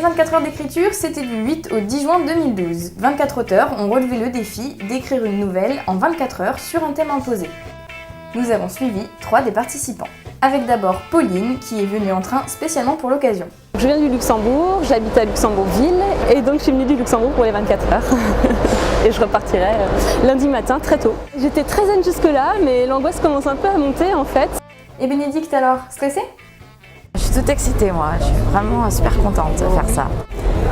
Les 24 heures d'écriture, c'était du 8 au 10 juin 2012. 24 auteurs ont relevé le défi d'écrire une nouvelle en 24 heures sur un thème imposé. Nous avons suivi 3 des participants. Avec d'abord Pauline, qui est venue en train spécialement pour l'occasion. Je viens du Luxembourg, j'habite à Luxembourg-Ville et donc je suis venue du Luxembourg pour les 24 heures. Et je repartirai lundi matin très tôt. J'étais très zen jusque-là, mais l'angoisse commence un peu à monter en fait. Et Bénédicte alors, stressée? Je suis toute excitée moi, je suis vraiment super contente de faire ça.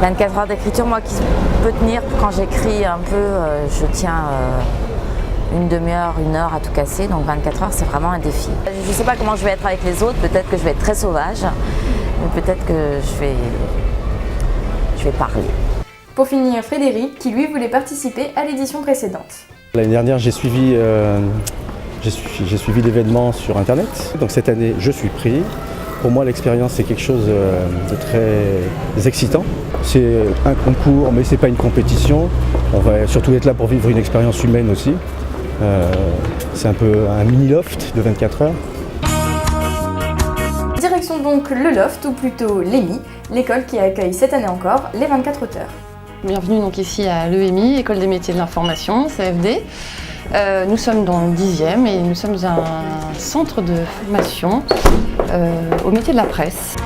24 heures d'écriture, moi qui peux tenir quand j'écris un peu, je tiens une demi-heure, 1 heure à tout casser, donc 24 heures c'est vraiment un défi. Je ne sais pas comment je vais être avec les autres, peut-être que je vais être très sauvage, mais peut-être que je vais parler. Pour finir, Frédéric, qui lui voulait participer à l'édition précédente. L'année dernière, j'ai suivi l'événement sur Internet. Donc cette année, je suis pris. Pour moi, l'expérience, c'est quelque chose de très excitant. C'est un concours, mais ce n'est pas une compétition. On va surtout être là pour vivre une expérience humaine aussi. C'est un peu un mini-loft de 24 heures. Direction donc le Loft, ou plutôt l'EMI, l'école qui accueille cette année encore les 24 auteurs. Bienvenue donc ici à l'EMI, École des métiers de l'information, CFD. Nous sommes dans le 10e et nous sommes un centre de formation au métier de la presse.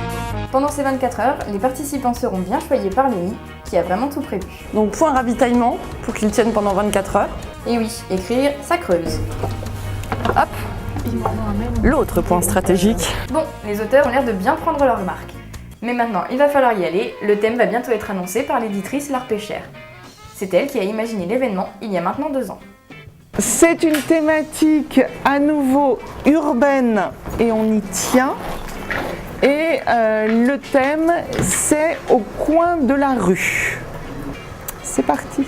Pendant ces 24 heures, les participants seront bien choyés par l'EMI, qui a vraiment tout prévu. Donc point ravitaillement pour qu'ils tiennent pendant 24 heures. Et oui, écrire, ça creuse. Hop, l'autre point stratégique. Bon, les auteurs ont l'air de bien prendre leurs marques. Mais maintenant, il va falloir y aller, le thème va bientôt être annoncé par l'éditrice L'Art Péchère. C'est elle qui a imaginé l'événement il y a maintenant 2 ans. C'est une thématique à nouveau urbaine et on y tient. Et le thème, c'est au coin de la rue. C'est parti.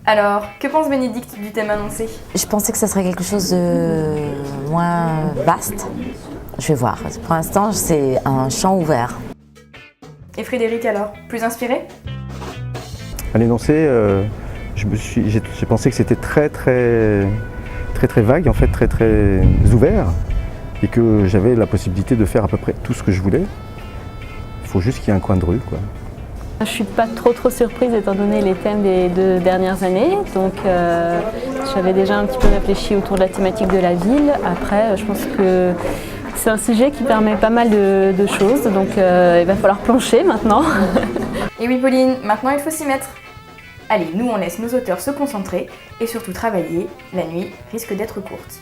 Alors, que pense Bénédicte du thème annoncé? Je pensais que ça serait quelque chose de moins vaste. Je vais voir. Pour l'instant, c'est un champ ouvert. Et Frédéric alors, plus inspiré? À l'énoncé, j'ai pensé que c'était très vague, en fait, très ouvert, et que j'avais la possibilité de faire à peu près tout ce que je voulais. Il faut juste qu'il y ait un coin de rue, quoi. Je ne suis pas trop surprise étant donné les thèmes des 2 dernières années. Donc j'avais déjà un petit peu réfléchi autour de la thématique de la ville. Après, je pense que c'est un sujet qui permet pas mal de choses. Donc il va falloir plancher maintenant. Et oui Pauline, maintenant il faut s'y mettre. Allez, nous on laisse nos auteurs se concentrer et surtout travailler. La nuit risque d'être courte.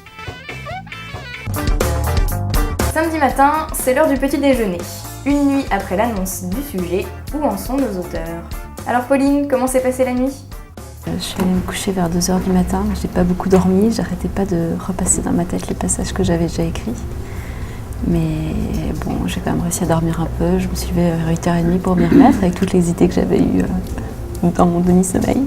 Samedi matin, c'est l'heure du petit déjeuner. Une nuit après l'annonce du sujet, où en sont nos auteurs? Alors Pauline, comment s'est passée la nuit? Je suis allée me coucher vers 2 h du matin, j'ai pas beaucoup dormi, j'arrêtais pas de repasser dans ma tête les passages que j'avais déjà écrits. Mais bon, j'ai quand même réussi à dormir un peu, je me suis levée vers 8h30 pour m'y remettre avec toutes les idées que j'avais eues dans mon demi-sommeil.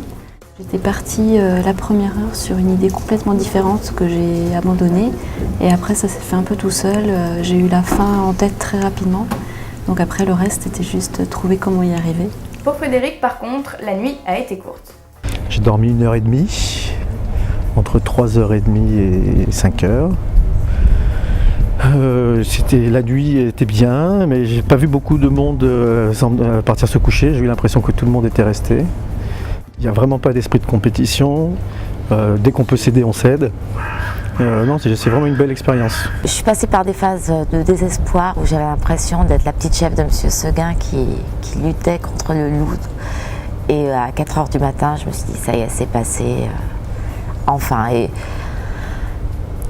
J'étais partie la première heure sur une idée complètement différente que j'ai abandonnée et après ça s'est fait un peu tout seul, j'ai eu la fin en tête très rapidement. Donc après le reste c'était juste trouver comment y arriver. Pour Frédéric par contre, la nuit a été courte. J'ai dormi 1h30, entre 3h30 et 5h. La nuit était bien, mais j'ai pas vu beaucoup de monde partir se coucher. J'ai eu l'impression que tout le monde était resté. Il n'y a vraiment pas d'esprit de compétition. Dès qu'on peut céder, on cède. Non, c'est vraiment une belle expérience. Je suis passée par des phases de désespoir où j'avais l'impression d'être la petite chef de M. Seguin qui luttait contre le loup. Et à 4 h du matin, je me suis dit, ça y est, c'est passé. Enfin, et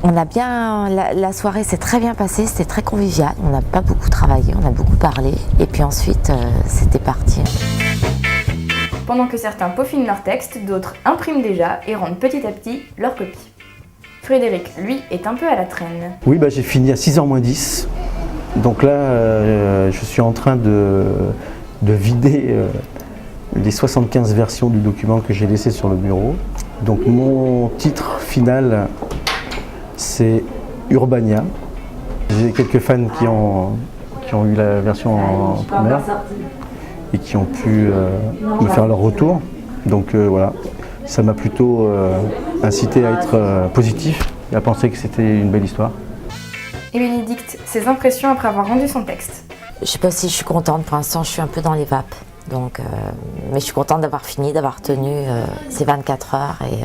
on a bien, la soirée s'est très bien passée, c'était très convivial. On n'a pas beaucoup travaillé, on a beaucoup parlé. Et puis ensuite, c'était parti. Pendant que certains peaufinent leur texte, d'autres impriment déjà et rendent petit à petit leur copie. Frédéric, lui, est un peu à la traîne. Oui, j'ai fini à 6h moins 10. Donc là, je suis en train de vider les 75 versions du document que j'ai laissé sur le bureau. Donc mon titre final, c'est Urbania. J'ai quelques fans qui ont eu la version en première et qui ont pu me faire leur retour. Donc voilà, ça m'a plutôt incité à être positif et à penser que c'était une belle histoire. Et Bénédicte, ses impressions après avoir rendu son texte? Je sais pas si je suis contente, pour l'instant je suis un peu dans les vapes. Donc, mais je suis contente d'avoir fini, d'avoir tenu ces 24 heures et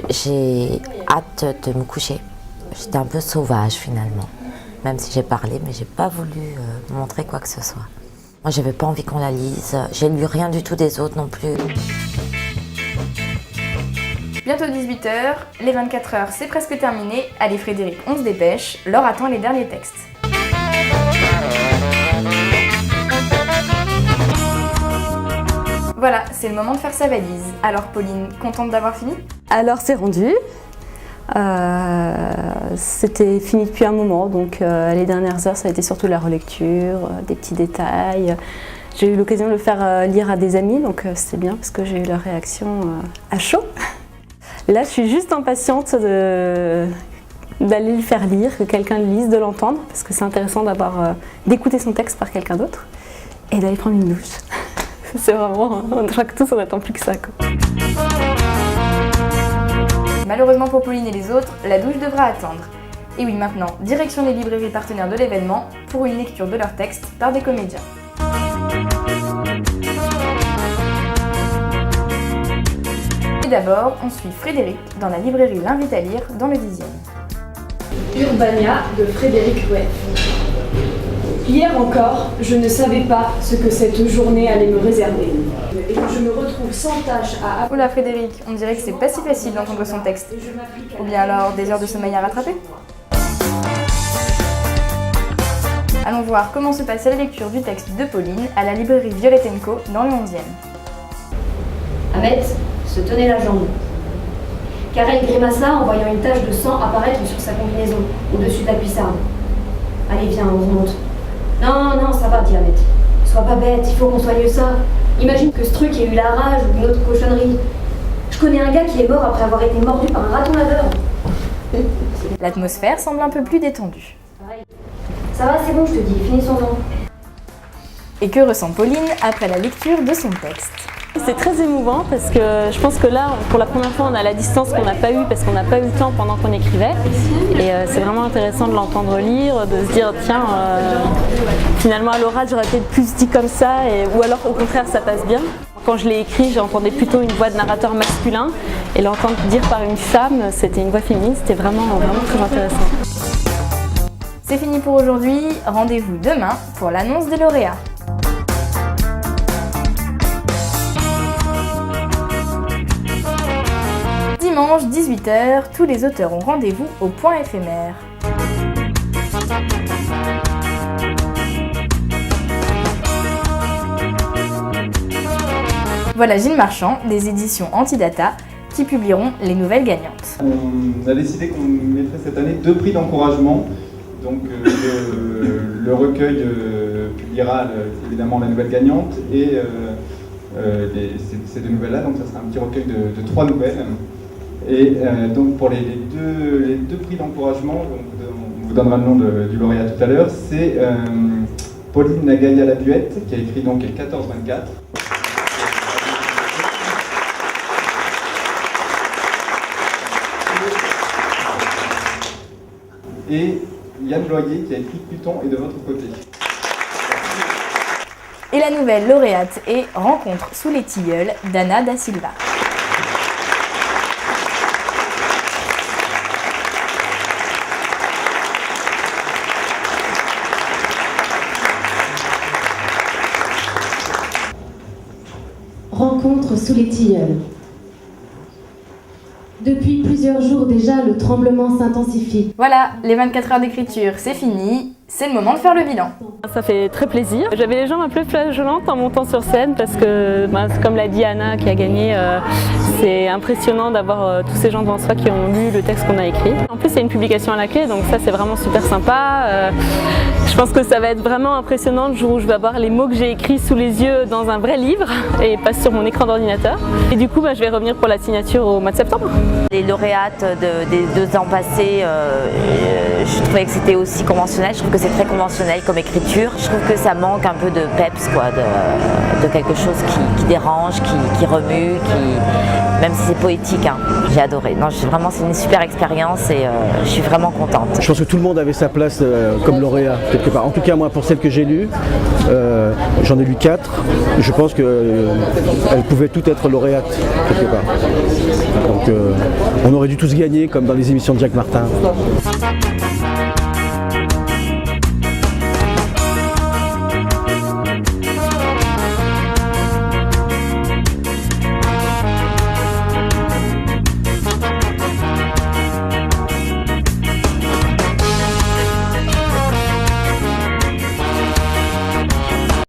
j'ai hâte de me coucher. J'étais un peu sauvage finalement, même si j'ai parlé, mais j'ai pas voulu montrer quoi que ce soit. Moi j'avais pas envie qu'on la lise, j'ai lu rien du tout des autres non plus. Bientôt 18h, les 24 heures c'est presque terminé. Allez Frédéric, on se dépêche, Laure attend les derniers textes. Voilà, c'est le moment de faire sa valise. Alors Pauline, contente d'avoir fini? Alors c'est rendu. C'était fini depuis un moment, donc les dernières heures ça a été surtout la relecture, des petits détails. J'ai eu l'occasion de le faire lire à des amis, donc c'était bien parce que j'ai eu leur réaction à chaud. Là je suis juste impatiente d'aller le faire lire, que quelqu'un le lise, de l'entendre, parce que c'est intéressant d'écouter son texte par quelqu'un d'autre et d'aller prendre une douche. C'est vraiment, je crois que tout ça n'attend plus que ça, quoi. Malheureusement pour Pauline et les autres, la douche devra attendre. Et oui, maintenant, direction les librairies partenaires de l'événement pour une lecture de leurs textes par des comédiens. Et d'abord, on suit Frédéric dans la librairie L'Invite à lire dans le 10e. Urbania de Frédéric Rueff. Hier encore, je ne savais pas ce que cette journée allait me réserver. Et je me retrouve sans tâche à... Oula Frédéric, on dirait que c'est pas si facile d'entendre son texte. Ou bien alors des heures de sommeil à rattraper? Allons voir comment se passe la lecture du texte de Pauline à la librairie Violette & Co dans le 11e. Ahmet se tenait la jambe, car elle grimaça en voyant une tache de sang apparaître sur sa combinaison, au-dessus de la cuissarde. Allez, viens, on remonte. Non, ça va, dit Ahmet. Sois pas bête, il faut qu'on soigne ça. Imagine que ce truc ait eu la rage ou une autre cochonnerie. Je connais un gars qui est mort après avoir été mordu par un raton laveur. L'atmosphère semble un peu plus détendue. Ça va, c'est bon, je te dis, finissons-en. Et que ressent Pauline après la lecture de son texte? C'est très émouvant parce que je pense que là, pour la première fois, on a la distance qu'on n'a pas eue parce qu'on n'a pas eu le temps pendant qu'on écrivait. Et c'est vraiment intéressant de l'entendre lire, de se dire tiens, finalement à l'oral j'aurais peut-être plus dit comme ça, ou alors au contraire ça passe bien. Quand je l'ai écrit, j'entendais plutôt une voix de narrateur masculin et l'entendre dire par une femme, c'était une voix féminine, c'était vraiment très intéressant. C'est fini pour aujourd'hui, rendez-vous demain pour l'annonce des lauréats. Dimanche 18h, tous les auteurs ont rendez-vous au point éphémère. Voilà Gilles Marchand, des éditions Antidata, qui publieront les nouvelles gagnantes. On a décidé qu'on mettrait cette année 2 prix d'encouragement. Donc le recueil publiera évidemment la nouvelle gagnante et ces 2 nouvelles-là, donc ça sera un petit recueil de 3 nouvelles. Et donc pour les deux prix d'encouragement, on vous donnera le nom du lauréat tout à l'heure, c'est Pauline Nagaya-Labuette qui a écrit donc 14-24. Et Yann Loyer qui a écrit Pluton est de votre côté. Et la nouvelle lauréate est Rencontre sous les tilleuls d'Anna Da Silva. Rencontre sous les tilleuls. Depuis plusieurs jours déjà, le tremblement s'intensifie. Voilà, les 24 heures d'écriture, c'est fini. C'est le moment de faire le bilan. Ça fait très plaisir. J'avais les jambes un peu flageolantes en montant sur scène parce que, comme l'a dit Anna qui a gagné, c'est impressionnant d'avoir tous ces gens devant soi qui ont lu le texte qu'on a écrit. En plus, il y a une publication à la clé, donc ça c'est vraiment super sympa. Je pense que ça va être vraiment impressionnant le jour où je vais avoir les mots que j'ai écrits sous les yeux dans un vrai livre et pas sur mon écran d'ordinateur. Et du coup, je vais revenir pour la signature au mois de septembre. Les lauréates des 2 ans passés, je trouvais que c'était aussi conventionnel. Je trouve que c'est très conventionnel comme écriture. Je trouve que ça manque un peu de peps, quoi, de quelque chose qui dérange, qui remue, même si c'est poétique. Hein. J'ai adoré. Non, vraiment, c'est une super expérience et je suis vraiment contente. Je pense que tout le monde avait sa place comme lauréat quelque part. En tout cas, moi, pour celle que j'ai lue, j'en ai lu 4. Je pense qu'elles pouvaient toutes être lauréates quelque part. Donc, on aurait dû tous gagner comme dans les émissions de Jacques Martin.